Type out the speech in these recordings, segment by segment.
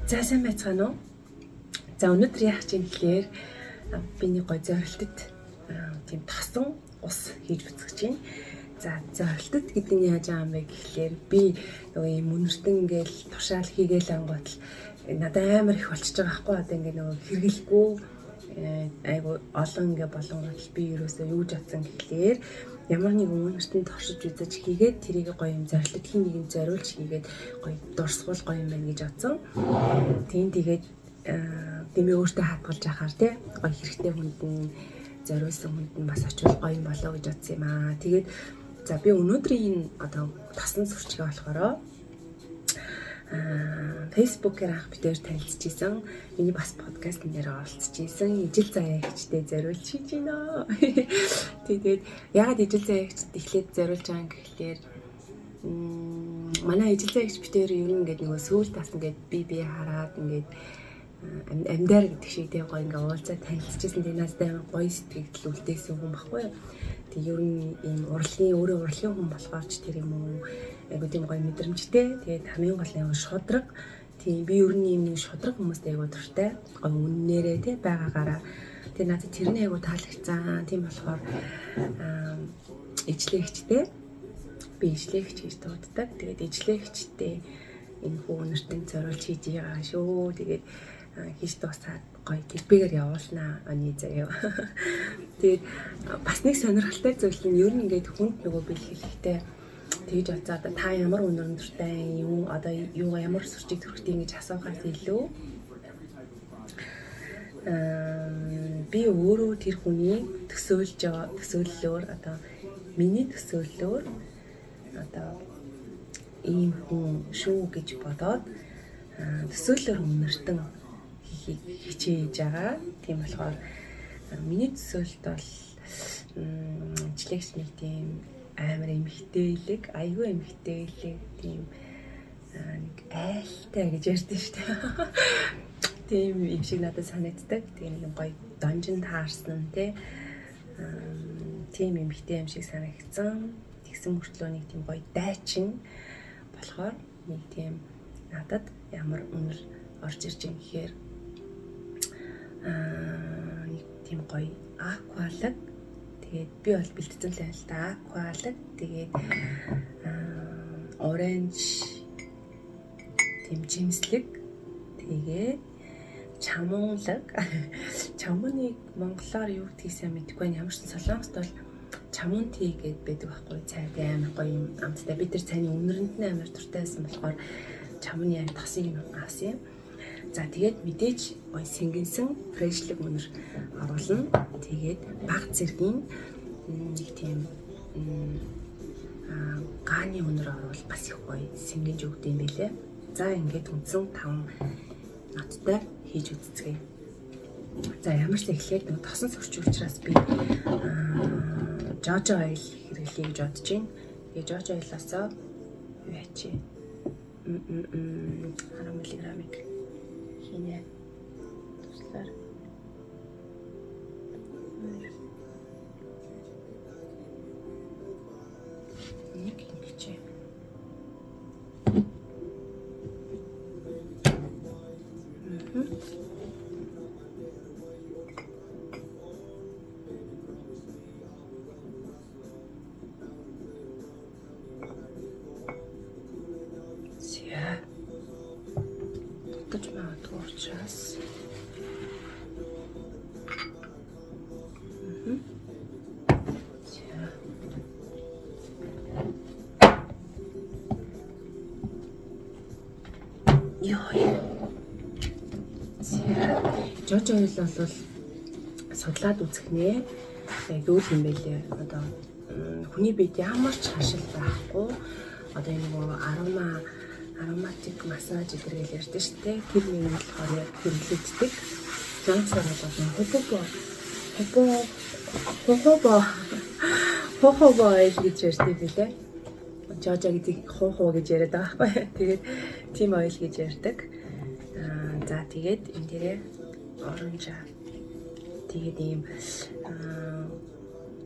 За сайн байцгаана уу? За өнөөдөр яах чинь гэхээр биний гой зорилтод тийм тосон ус хийж бүцгэж байна. За зорилтод гэдэг нь яаж байгаа юм бэ гэхлээр би нөгөө юм үнэртэн ингээл тушаал хийгээл ангуут надад амар их болчихж байгаа байхгүй одоо ингээ нөгөө хэрэглэхгүй айгу олон ингээ болонгот би ерөөсөө юу жадсан гэхлээр ямар нэг үнэртэн туршиж үзэж хийгээд тэрийг гоё юм зорилтод хин нэгэнд зориулж хийгээд гоё дурсгуул гоё юм байна гэж бодсон. Тэгээд дэмээ өөртөө хадгалж ахаар тий гоё хэрэгтэй хүнд нь зориулсан хүнд нь бас очивол гоё юм болоо гэж бодсон юм аа. Тэгээд за би өнөөдрийн одоо тасн сурчгаа болохоор Facebook-ээр анх битээр танилцчихсан. Миний бас подкаст нэр оролцчихсан. Ижил заяа ихчтэй зориулж хийж байна. Тэгээд ягаад ижил заяа ихчд эхлээд зориулж байгаа юм гэхлээр манай ижил заяа ихч битээр ер нь ингээд нөгөө сүүл тасна гээд би хараад ингээд амьдаар гэдэг шиг тийм гоё ингээ уулзаа танилцчихсан. Тэгээд надад амар гоё сэтгэл үлдээсэн хүн баггүй. Тэг ер нь ийм өөрөө урлагийн хүн болохоор ч тэр юм уу айгуу тийм гоё мэдрэмжтэй. Тэгээд хамгийн гол нь шудраг. Тийм би ер нь ийм нэг шудраг хүмүүст айгуу дуртай. Гоё үннээрээ тий байгаагаараа. Тэгээд надад тэрний айгуу таалагдсан. Тийм болохоор ижлэгчтэй би ижлэгч гэж дууддаг. Тэгээд ижлэгчтэй энэ хүүнэртэн зориулж хийж байгаа шүү. Тэгээд хийж дуусаад гоё гэрбэгээр явуулнаа аны заяа. Тэгээд бас нэг сонирхолтой зүйл нь ер нь ингээд хүнд нөгөө бэлгэлэхтэй тэгж олзаа одоо та ямар үнэр өндөртэй юм одоо юу ямар сурчиг төрхтэй ингэж асуухаас илүү би өөрөө тэр хүний төсөөллөөр одоо миний төсөөллөөр одоо ийм хүн шүү гэж бодоод төсөөллөөр үнэртэн хичээж байгаа. Тийм болохоор миний төсөөлт бол ижлэгч нэг тийм амар эмхтэйлэг, аюу эмхтэйлэг тийм нэг айлтай гэж ярьдэн шүү дээ. Тийм юм шиг надад санагддаг. Тийм нэг гоё донжин таарсан тийм эмхтэй юм шиг санагдсан. Тэгсэн мөртлөө нэг тийм гоё дайчин болохоор нэг тийм надад ямар үнэр орж ирж байгаа гэхээр нэг тийм гоё аквалаг тэгээд би бол бэлтгэсэн л байл та аквалаг тэгээд оранж тийм жимслэг тэгээд чамунлаг чамуныг монголоор юу гэдгийг мэдэхгүй байна. Ямар ч солонгост бол чамун тий гэд байдаг байхгүй цай амар гоё юм амттай бид тэр цайны үнэрэнд нь амар дуртайсан болохоор чамуны яг тасыг нь авсан юм. За тэгээд мэдээж гоё сэнгэнсэн фрешлэг үнэр оруулна. Тэгээд баг зэргийн нэг тийм гааны үнэр оруул бас их гоё сэнгэнж өгд юм байлээ. За ингээд үндсэн 5 ноттой хийж үзцгээе. За ямар ч эхлээд нэг тосон сурч учраас би жожо ойл хэрэглэе гэж бодож байна. Тэгээд жожо ойлоосоо юу ячи 10 мг хийнэ. Туслаар нэг ингэж сейчас. Жожо ойл бол судлаад үзэх нэ. Яг юу юм бэ лээ. Одоо хүний бид ямар ч хашил байхгүй. Одоо энэ нөгөө ароматик массаж гэдэргээл ярьдэн шүү дээ. Тэр нэг нь болохоор яг хэрэглэгддэг. Жансаар хохобо гэж ярьдаг билээ. Жожо гэдэг хохоо гэж яриад байгаа байхгүй. Тэгээд тим ойл гэж ярьдаг. За тэгээд энэ дээрээ оранжа. Тэгээд ийм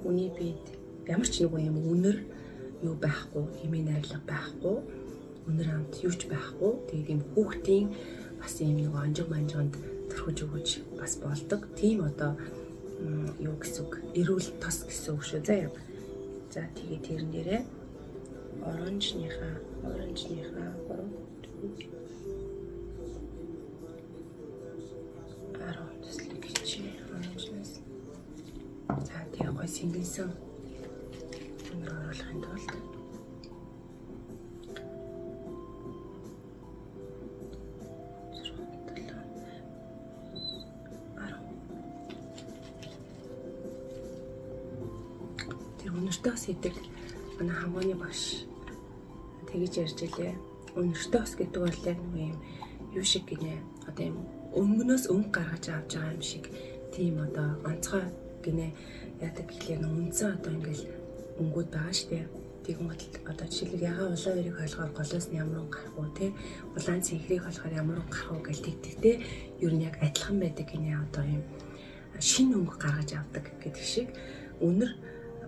хүний бид ямар ч нэг юм үнэр юу байхгүй, хэмээн найрлага байхгүй, үнэр амт юуч байхгүй. Тэгээд ийм хүүхдийн бас ийм нэг онжиг манжинд төрхөж өгөж бас болдог. Тийм одоо юу гэсэн үг? Эрүүл тос гэсэн үг шүү заяа. За тэгээ тэрэн дээрээ оранжныхаа 3 төслийг хичээ оранжнаас. За тэгээ гой сингэлсэн өнөр оруулахын тулд өнөртөө бас хийдэг манай хамгааны багш тэгж ярьж илээ. Өнөртөө бас гэдэг бол яг нэг юм юу шиг гинэ. Одоо юм өнгөнөөс өнгө гаргаж авч байгаа юм шиг тийм одоо онцгой гинэ. Яадаг гэхлээр үндсэн одоо ингээл өнгүүд байгаа штэ. Тэгмэл одоо жишээлбэл ягаа улаан өрийг хойлохоор голоос нь ямар өнгө гарах уу те. Улаан цэнхрийг хойлохоор ямар өнгө гарах уу гэж тэгтээ ер нь яг адилхан байдаг гинэ. Одоо юм шинэ өнгө гаргаж авдаг гэдэг шиг өнөр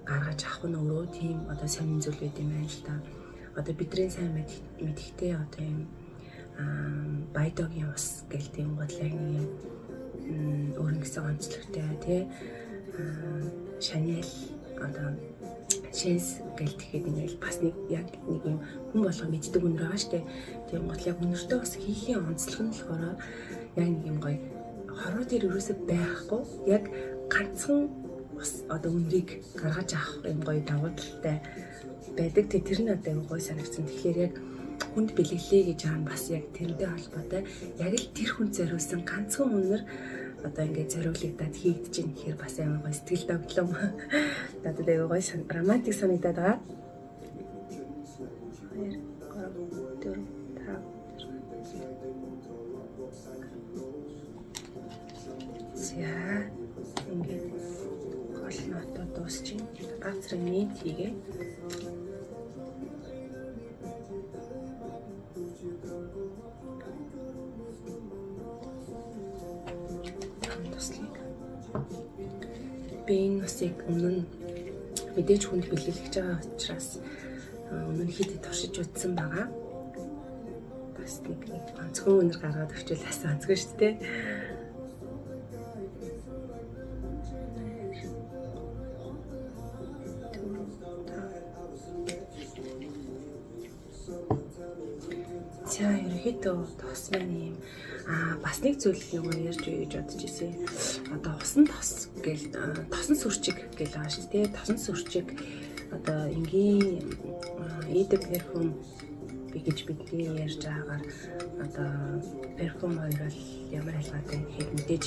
гаргаж авах нь өөрөө тийм одоо сонин зүйл байт юм байна л та. Одоо бидний сайн мэдхтэй одоо юм байдогийн ус гэл тийм бодлоо нэг юм өөрөнгөсөн онцлогтой тий Chanel одоо Chance гэл тэгэхэд ингээл бас нэг яг нэг юм хүн болго мэддэг үнэр байгаа штэ. Тийм гол яг үнэртөө бас хийхийн онцлог нь болохоор яг нэг юм гоё хороо дээр өрөөсөө байхгүй яг ганцхан бас одоо үнрийг гаргаж авах юм гоё давуу талтай байдаг. Тэр нь одоо юм гоё санагдсан. Тэгэхээр яг хүнд бэлэглэе гэж байгаа нь бас яг тэрнтэй холбоотой. Яг л тэр хүнд зориулсан ганцхан үнэр одоо ингээд зориулагдаад хийгдэж байна гэхээр бас амар гоё сэтгэл догтлон. Одоо яг гоё романтик санагдаад байгаа. 2 3 4 5 За ингээд гол нотоо дуусчих. Газрын нийт хийгээ. Би энэ усыг өмнө нь мэдээж хүнд бэлгэлж байгаа учраас өмнө нь хэд туршиж үзсэн байгаа. Бас нэг онцгой үнэр гаргаад өгчөөл бас онцгой шүү дээ. За ерөөхдөө тос маань юм бас нэг зүйл нөгөө ярьж үе гэж бодож ирсэн. Одоо усан тос гэл тосон сүрчиг гэл байгаа шүү дээ. Тосон сүрчиг одоо энгийн эдэг перфум би гэж бидний ярьж байгаагаар одоо перфум хоёр бол ямар ялгаатай гэхэд мэдээж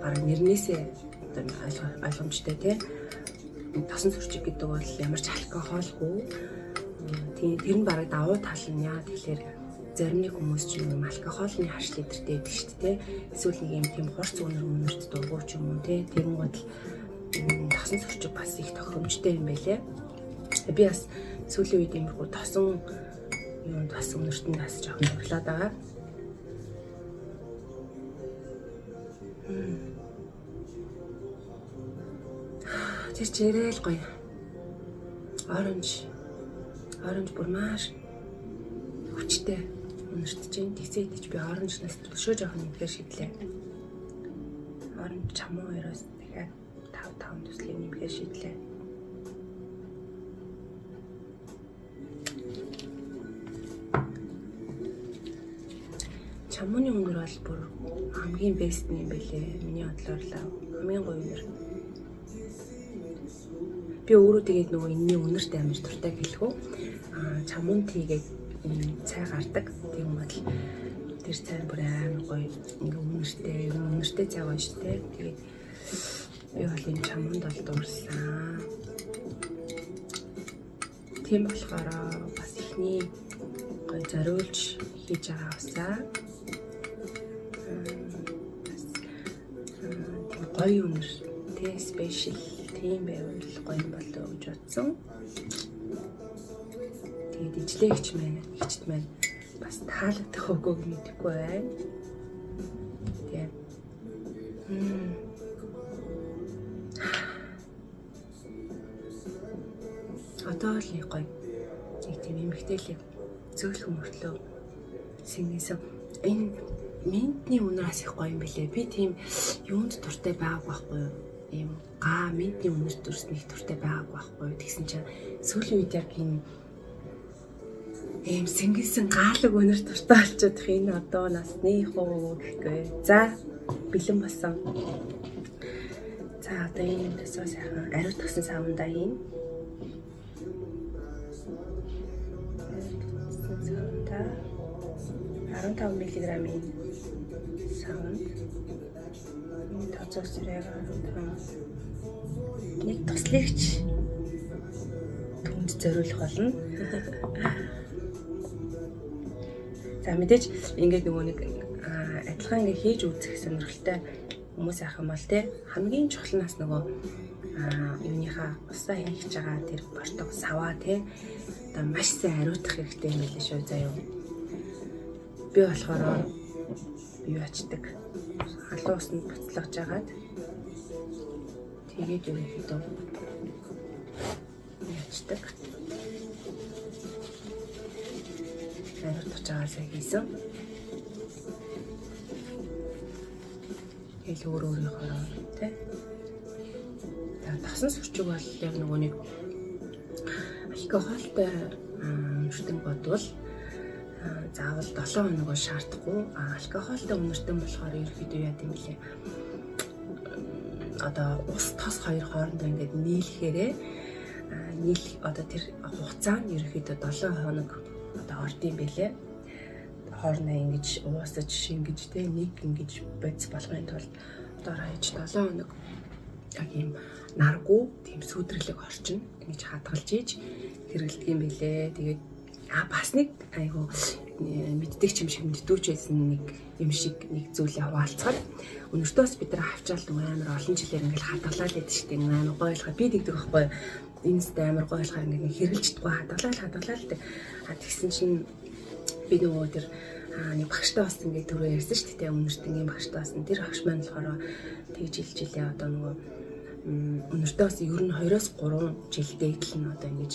бараг нэрнээсээ одоо ойлгомжтой тий. Тосон сүрчиг гэдэг бол ямар ч алкоголгүй. Тийм тэр нь бараг давуу тал нь яа тэгэхээр зарим нэг хүмүүс ч юм алкоголны харш литертэй байдаг шүү дээ. Эсвэл нэг юм тийм хурц үнэрт дургуй ч юм уу тий. Тэгэн гол тосон сүрчиг бас их тохиромжтой юм байлээ. Би бас сүүлийн үед иймэрхүү тосон юм бас үнэрт нь бас жоохон дурлаад байгаа. Тэр чирэл гоё. Оранж бүр маш хүчтэй үнэртэж байна. Тэгсээ идэж би оранжнаас төлшөө жоохон нэмэхээр шийдлээ. Оранж чамуу хоёроос дахиад 5 төслийг нэмэхээр шийдлээ. Чамууны үнэр бол бүр хамгийн бест юм байлээ. Миний бодлоор л хамгийн гоё үнэр. Би өөрөө тэгээд нөгөө энэний үнэрт амар дуртай гэлгүй. Чамуун тийгээд цай гардаг. Тийм бол тэр цай бүр амар гоё ингээ үнэртэй цай гоё шүү дээ. Тэгээд би бол энэ чамуунд бол дурлаа. Тийм болохоор бас ихний гоё зориулж хийж байгаа усаа тийм гоё үнэр тий спешиал тийм байвал гоё юм болоо гэж бодсон. Тэгээд ижлээгч маань хичт маань бас таалагдах өгөөг мэдэхгүй байна. Тийм. Одоо л нэг гоё нэг тийм эмгтээлэг зөөлхөн мөртлөө сэнгээсэн. Энэ минтний үнэр бас их гоё юм билээ. Би тийм юунд дуртай байгааг байхгүй юу? Ийм минтний үнэр дүрс нэг дуртай байгааг байхгүй юу? Тэгсэн чинь сүүлийн үед яг энэ ийм сэнгисэн гаалаг үнэр дуртай болчиход энэ одоо насны хөө гэхгүй. За бэлэн болсон. За одоо энэ дэсээ сайхан ариут тасан савндаа ийн. Савндаа 15 мг-ийн савнд энэ тооцоо сэрэг нэг туслэгч түнд зориулах болно. За мэдээж ингээд нөгөө нэг адилхан ингээ хийж үзэх сонирхолтой хүмүүс ах юм бол те хамгийн чухалнаас нөгөө юуныхаа усаа хийж байгаа тэр бортог саваа те одоо маш сайн ариутгах хэрэгтэй юм байл шүү заяа. Би болохоор юу ачдаг халуун усанд буцлагж агаад тэгээд ерөнхийдөө ячдаг. Ариутгаж агаасаа хийсэн. Тэгэл өөрийнхөө тий. Тасан сүрчиг бол яг нөгөө нэг алкогольтой үнэртэн бодвол заавал 7 хоногоо шаардахгүй. Алкогольтой үнэртэн болохоор ерөөхдөө яа гэм блэ. Одоо ус тос хоёр хоорондоо ингээд нийлэхээрээ одоо тэр хугацаа нь ерөөхдөө 7 хоног одоо ордын бэлээ. Хоорноо ингэж уусаж шингэж те нэг ингэж бодис болохын тулд одоо хаяж 7 хоног яг юм наргүй тийм сүудэрлэг орчин ингэж хадгалж ийж хэрэгэлдэг юм билээ. Тэгээд бас нэг айгу мэддэг юм шиг мэддүүч байсан нэг юм шиг нэг зүйлээ хуваалцахад өнөртөөс бид нар авчаал амар олон жилээр ингээл хадгалаад байдаг шүү дээ. Амар гоё ойлгоо би тэгдэг байхгүй. Энэст амар гоё ойлгоо ингээд хэрэгжилдэггүй хадгалаа л дээ. Тэгсэн чинь би нөгөө тэр нэг багштай бас ингээд түрүү ярьсан шүү дээ. Өнөртөнгийн багштай бас тэр багш маань болохоор тэгж жилээ одоо нөгөө өнөртөөс ер нь 2-3 жилдээ л нь одоо ингэж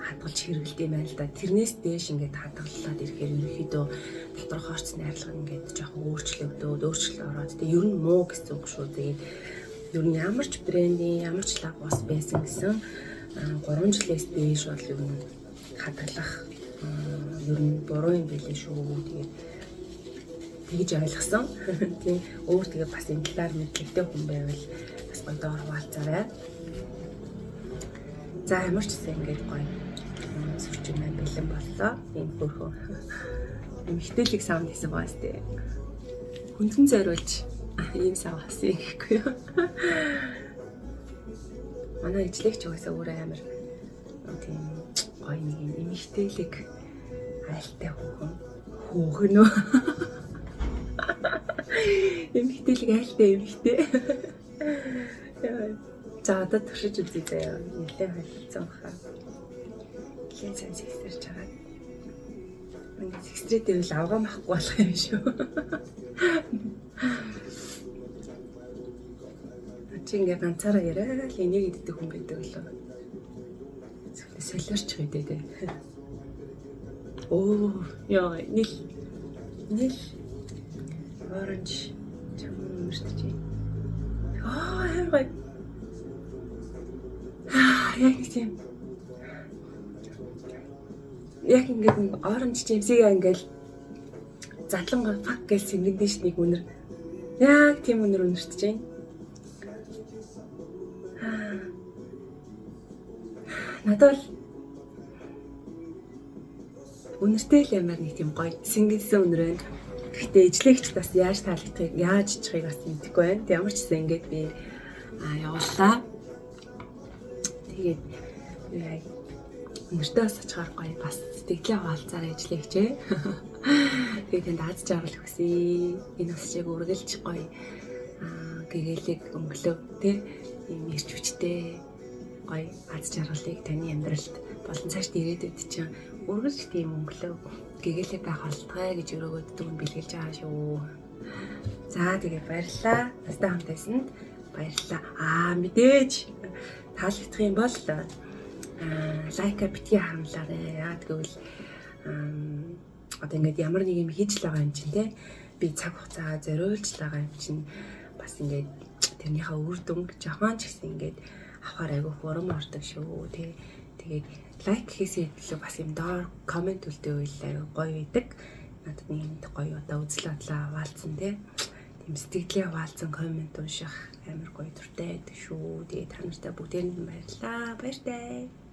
хадгалж хэрэгэлдэг юм байна л да. Тэрнээс дээш ингээд хадгалаад ирэхээр ерөнхийдөө доторх орц найрлага ингээд жоохон өөрчлөлт ороод тэгээ ер нь муу гэсэн үг шүү. Тэгээд ер нь ямар ч брендийн ямар ч лаг бас байсан гэсэн 3 жилээс дээш бол ер нь хадгалах ер нь буруу юм билээ шүү. Тэгээд тэгж ойлгосон. Тийм өөр тэгээ бас энэ талаар мэдлэгтэй хүн байвал бас гоё доор хуваалцаарай. За ямар ч гэсэн ингээд гоё сүрчиг маань бэлэн боллоо. Ийм хөрхөө эмхтэлэг саунд хийсэн баас тээ. Хүндэн зориулж ийм сав хасан гэхгүй юу. Манай ижлэгч угаасаа өөрөө амар тийм гоё нэг эмхтэлэг айлтай хөөхөн үү. Эмхтэлэг айлтай эмхтэй. За одоо туршиж үзье заяа. Нэлээд хэлцэн хаа. Нэлээд сайн сэгсэрч байгаа. Ингээд сэгсрээд ивэл авгаа махгүй болох юм шүү. Чи ингээд ганцаараа яриа л энийг иддэг хүн байдаг лөө. Солиорч хэвдээ дээ. Оо яа нил оранж чаммэрч. Яа яг тийм яг ингээд оранж жимсийг ингээд задлан фак гэж сэнгэнтэй ш нэг үнэр яг тийм үнэр үнэртэж байна. Надад үнэртэй л ямар нэг тийм гоё сэнгэнсэн үнэр байна. Гэхдээ ижлэгч бас яаж таалагдахыг яаж чихыг бас мэдэхгүй байна. Ямар ч гэсэн ингээд би явууллаа. Тэгээд яг нэртээ сачгаар гоё бас сэтгэлээ хаалцаар ажиллагчээ. Тэгээд тэнд аз жаргал өгсөе. Энэ бас яг үргэлж гоё гэгээлэг өнгөлөв те ийм ирч хүчтэй гоё аз жаргалыг таны амьдралд болон цаашд ирээдүйд чинь үргэлж тийм өнгөлөв гэгээлэг байх болтугай гэж өрөөгддөг нь бэлгэлж байгаа шүү. За тэгээд баярлалаа. Настай хамтайсанд баярлалаа. Мэдээж таалагдах юм бол лайка битгий харамлаарай. Яа гэвэл одоо ингээд ямар нэг юм хийж л байгаа юм чинь те би цаг хугацаагаа зориулж байгаа юм чинь бас ингээд тэрнийхээ үр дүнг жохон ч гэсэн ингээд авахаар айгүй хурам ордог шүү. Тэгээд лайк хийхээс илүү бас юм доор комент үлдээ үйл айгүй гоё байдаг. Надад нэг юм гоё одоо үзэл бодлоо хаваалцсан тийм сэтгэлээ хаваалцсан комент унших амар гоё дуртай байдаг шүү. Тэгээд та нартай бүгдээрэнд баярлалаа. Баяртай.